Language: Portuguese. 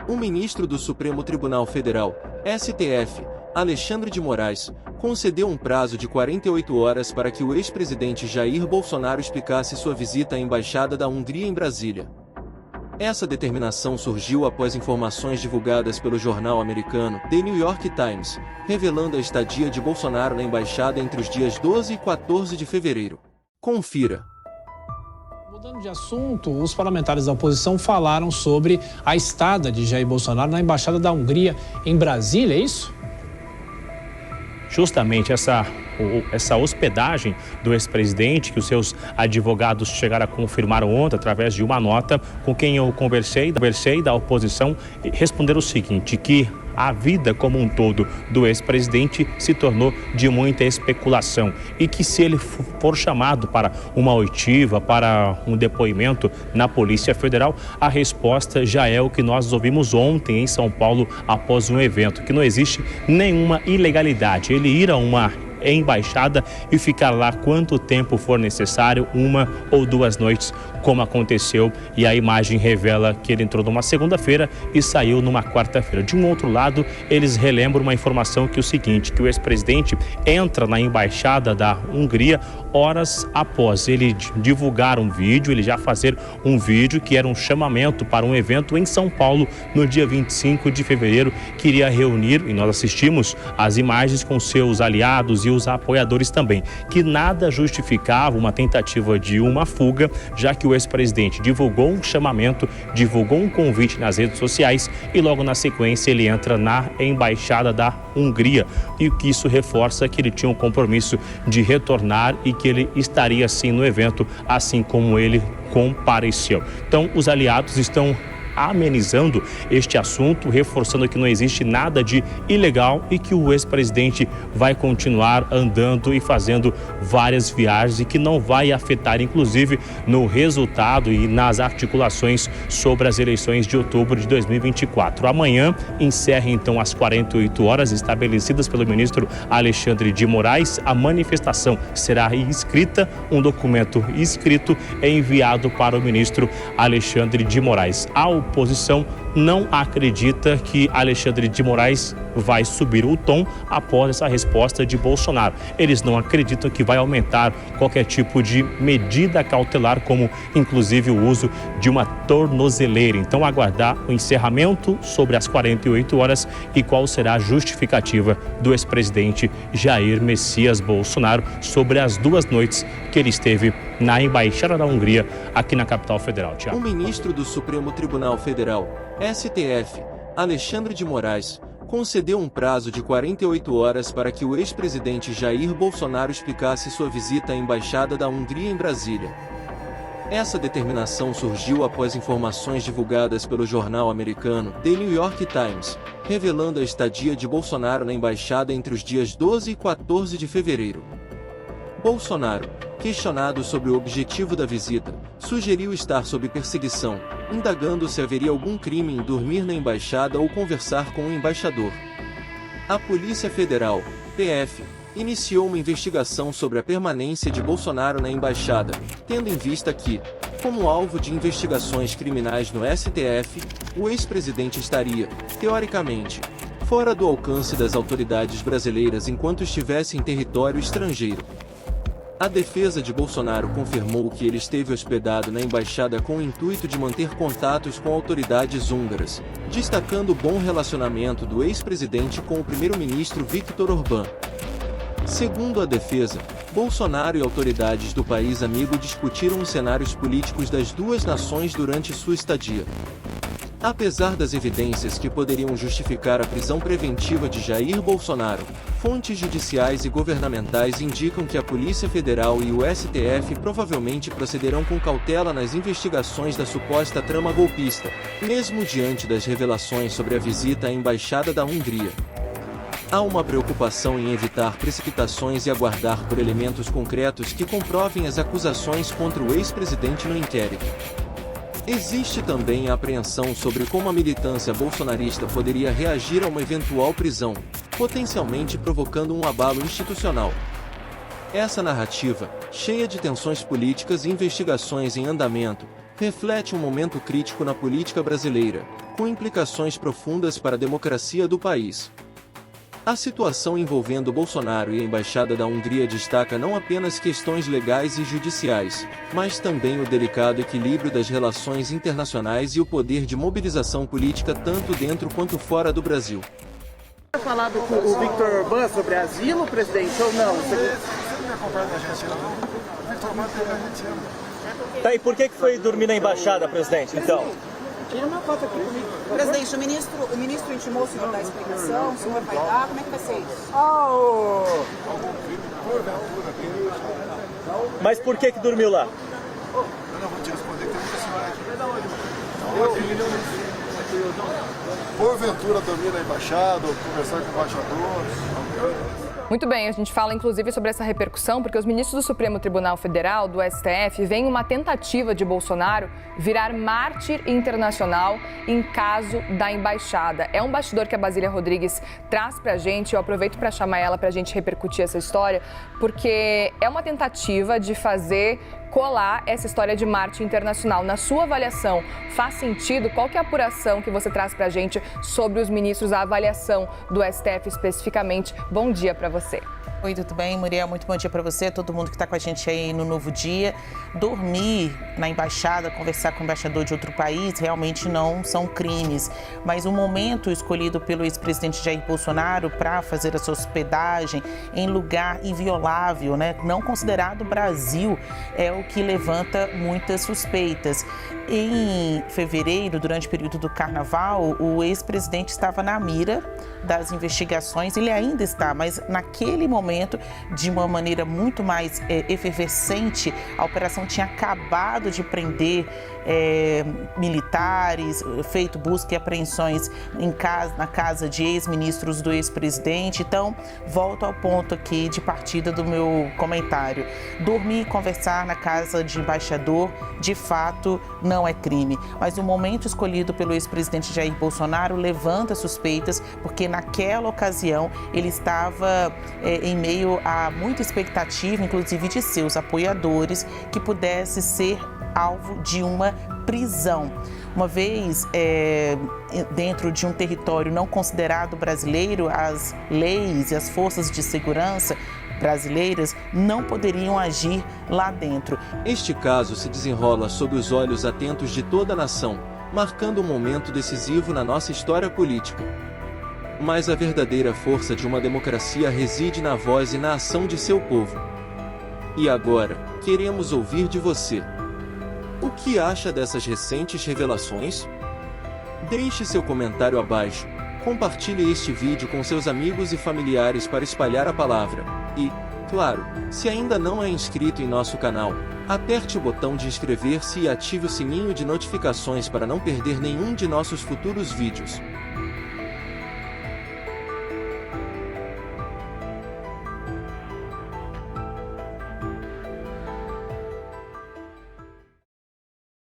O ministro do Supremo Tribunal Federal, STF, Alexandre de Moraes, concedeu um prazo de 48 horas para que o ex-presidente Jair Bolsonaro explicasse sua visita à Embaixada da Hungria em Brasília. Essa determinação surgiu após informações divulgadas pelo jornal americano The New York Times, revelando a estadia de Bolsonaro na embaixada entre os dias 12 e 14 de fevereiro. Confira. Mudando de assunto, os parlamentares da oposição falaram sobre a estada de Jair Bolsonaro na Embaixada da Hungria em Brasília, é isso? Justamente essa hospedagem do ex-presidente, que os seus advogados chegaram a confirmar ontem através de uma nota, com quem eu conversei da oposição, responderam o seguinte, que a vida como um todo do ex-presidente se tornou de muita especulação e que se ele for chamado para uma oitiva, para um depoimento na Polícia Federal, a resposta já é o que nós ouvimos ontem em São Paulo após um evento, que não existe nenhuma ilegalidade. Ele ir a uma embaixada e ficar lá quanto tempo for necessário, 1 ou 2 noites, como aconteceu, e a imagem revela que ele entrou numa segunda-feira e saiu numa quarta-feira. De um outro lado, eles relembram uma informação que é o seguinte, que o ex-presidente entra na embaixada da Hungria horas após ele divulgar um vídeo, ele já fazer um vídeo que era um chamamento para um evento em São Paulo no dia 25 de fevereiro, que iria reunir, e nós assistimos as imagens com seus aliados e os apoiadores também, que nada justificava uma tentativa de uma fuga, já que o ex-presidente divulgou um chamamento, divulgou um convite nas redes sociais e logo na sequência ele entra na Embaixada da Hungria, e que isso reforça que ele tinha um compromisso de retornar e que ele estaria sim no evento, assim como ele compareceu. Então os aliados estão amenizando este assunto, reforçando que não existe nada de ilegal e que o ex-presidente vai continuar andando e fazendo várias viagens e que não vai afetar, inclusive, no resultado e nas articulações sobre as eleições de outubro de 2024. Amanhã encerra, então, às 48 horas estabelecidas pelo ministro Alexandre de Moraes. A manifestação será escrita, um documento escrito é enviado para o ministro Alexandre de Moraes. A oposição não acredita que Alexandre de Moraes vai subir o tom após essa resposta de Bolsonaro. Eles não acreditam que vai aumentar qualquer tipo de medida cautelar, como inclusive o uso de uma tornozeleira. Então, aguardar o encerramento sobre as 48 horas e qual será a justificativa do ex-presidente Jair Messias Bolsonaro sobre as 2 noites que ele esteve na Embaixada da Hungria aqui na capital federal. O ministro do Supremo Tribunal Federal, STF, Alexandre de Moraes, concedeu um prazo de 48 horas para que o ex-presidente Jair Bolsonaro explicasse sua visita à Embaixada da Hungria em Brasília. Essa determinação surgiu após informações divulgadas pelo jornal americano The New York Times, revelando a estadia de Bolsonaro na embaixada entre os dias 12 e 14 de fevereiro. Bolsonaro, questionado sobre o objetivo da visita, sugeriu estar sob perseguição, indagando se haveria algum crime em dormir na embaixada ou conversar com o embaixador. A Polícia Federal, PF, iniciou uma investigação sobre a permanência de Bolsonaro na embaixada, tendo em vista que, como alvo de investigações criminais no STF, o ex-presidente estaria, teoricamente, fora do alcance das autoridades brasileiras enquanto estivesse em território estrangeiro. A defesa de Bolsonaro confirmou que ele esteve hospedado na embaixada com o intuito de manter contatos com autoridades húngaras, destacando o bom relacionamento do ex-presidente com o primeiro-ministro Viktor Orbán. Segundo a defesa, Bolsonaro e autoridades do país amigo discutiram os cenários políticos das duas nações durante sua estadia. Apesar das evidências que poderiam justificar a prisão preventiva de Jair Bolsonaro, fontes judiciais e governamentais indicam que a Polícia Federal e o STF provavelmente procederão com cautela nas investigações da suposta trama golpista, mesmo diante das revelações sobre a visita à Embaixada da Hungria. Há uma preocupação em evitar precipitações e aguardar por elementos concretos que comprovem as acusações contra o ex-presidente no inquérito. Existe também a apreensão sobre como a militância bolsonarista poderia reagir a uma eventual prisão, potencialmente provocando um abalo institucional. Essa narrativa, cheia de tensões políticas e investigações em andamento, reflete um momento crítico na política brasileira, com implicações profundas para a democracia do país. A situação envolvendo Bolsonaro e a Embaixada da Hungria destaca não apenas questões legais e judiciais, mas também o delicado equilíbrio das relações internacionais e o poder de mobilização política tanto dentro quanto fora do Brasil. Você tem falado com o Victor Orbán sobre asilo, presidente, ou não? Você não me acompanha da Argentina, não? O Victor Orbán é da Argentina. Tá, e por que foi dormir na embaixada, presidente, então? Tira uma foto aqui comigo. Presidente, o ministro intimou o senhor dar explicação, o senhor vai dar, como é que vai ser isso? Mas por que dormiu lá? Eu não vou te responder, que tem muita senhora aqui. Porventura dormir na embaixada, ou conversar com o embaixador. Muito bem, a gente fala inclusive sobre essa repercussão, porque os ministros do Supremo Tribunal Federal, do STF, veem uma tentativa de Bolsonaro virar mártir internacional em caso da embaixada. É um bastidor que a Basília Rodrigues traz pra gente, eu aproveito para chamar ela pra gente repercutir essa história, porque é uma tentativa de fazer colar essa história de mártir internacional. Na sua avaliação, faz sentido? Qual que é a apuração que você traz pra gente sobre os ministros, a avaliação do STF especificamente? Bom dia pra você. Oi, tudo bem, Muriel? Muito bom dia para você, todo mundo que está com a gente aí no Novo Dia. Dormir na embaixada, conversar com o embaixador de outro país, realmente não são crimes. Mas o momento escolhido pelo ex-presidente Jair Bolsonaro para fazer essa hospedagem em lugar inviolável, né, não considerado Brasil, é o que levanta muitas suspeitas. Em fevereiro, durante o período do Carnaval, o ex-presidente estava na mira das investigações, ele ainda está, mas naquele momento, de uma maneira muito mais efervescente, a operação tinha acabado de prender militares, feito busca e apreensões na casa de ex-ministros do ex-presidente. Então, volto ao ponto aqui de partida do meu comentário. Dormir e conversar na casa de embaixador, de fato, não é crime. Mas o momento escolhido pelo ex-presidente Jair Bolsonaro levanta suspeitas, porque naquela ocasião ele estava em meio a muita expectativa, inclusive de seus apoiadores, que pudesse ser alvo de uma prisão. Uma vez dentro de um território não considerado brasileiro, as leis e as forças de segurança brasileiras não poderiam agir lá dentro. Este caso se desenrola sob os olhos atentos de toda a nação, marcando um momento decisivo na nossa história política. Mas a verdadeira força de uma democracia reside na voz e na ação de seu povo. E agora, queremos ouvir de você. O que acha dessas recentes revelações? Deixe seu comentário abaixo, compartilhe este vídeo com seus amigos e familiares para espalhar a palavra. E, claro, se ainda não é inscrito em nosso canal, aperte o botão de inscrever-se e ative o sininho de notificações para não perder nenhum de nossos futuros vídeos.